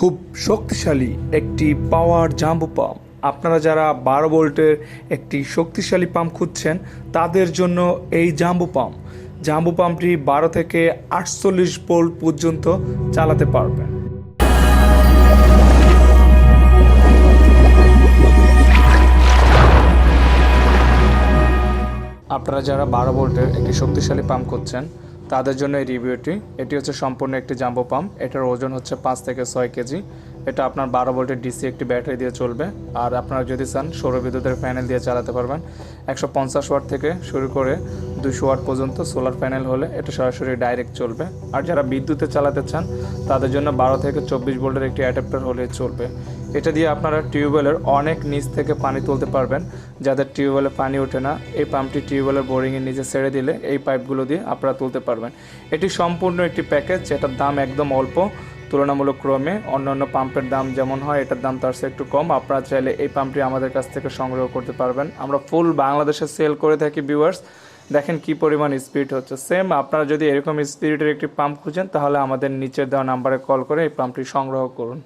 খুব শক্তিশালী একটি পাওয়ার জাম্বো পাম্প। আপনারা যারা 12 ভোল্টের একটি শক্তিশালী পাম্প খুঁজছেন তাদের জন্য এই জাম্বো পাম্পটি 12 থেকে 48 ভোল্ট পর্যন্ত চালাতে পারবেন। আপনারা যারা 12 ভোল্টের একটি শক্তিশালী পাম্প খুঁজছেন তাদের জন্য এই রিভিউটি। এটি হচ্ছে সম্পূর্ণ একটি জাম্বো পাম্প। এটার ওজন হচ্ছে 5 থেকে 6 কেজি। এটা আপনার 12 ভোল্টের ডিসি একটি ব্যাটারি দিয়ে চলবে। আর আপনারা যদি চান সৌরবিদ্যুতের প্যানেল দিয়ে চালাতে পারবেন। 150 ওয়াট থেকে শুরু করে 200 ওয়াট পর্যন্ত সোলার প্যানেল হলে এটা সরাসরি ডাইরেক্ট চলবে। আর যারা বিদ্যুতে চালাতে চান তাদের জন্য 12 থেকে 24 ভোল্টের একটি অ্যাডাপ্টার হলে চলবে। এটা দিয়ে আপনারা টিউবওয়েলের অনেক নিচ থেকে পানি তুলতে পারবেন। যাদের টিউবওয়েলে পানি ওঠে না, এই পাম্পটি টিউবওয়েলের বোরিংয়ের নিচে ছেড়ে দিলে এই পাইপগুলো দিয়ে আপনারা তুলতে পারবেন। এটি সম্পূর্ণ একটি প্যাকেজ যেটার দাম একদম অল্প তুলনামূলক ক্রমে। অন্যান্য পাম্পের দাম যেমন হয় এটার দাম তার চেয়ে একটু কম। আপনারা চাইলে এই পাম্পটি আমাদের কাছ থেকে সংগ্রহ করতে পারবেন। আমরা ফুল বাংলাদেশে সেল করে থাকি। ভিউয়ার্স দেখেন কি পরিমাণ স্পিড হচ্ছে। সেম আপনারা যদি এরকম স্পিডের একটি পাম্প খুঁজেন তাহলে আমাদের নিচের দেওয়া নাম্বারে কল করে এই পাম্পটি সংগ্রহ করুন।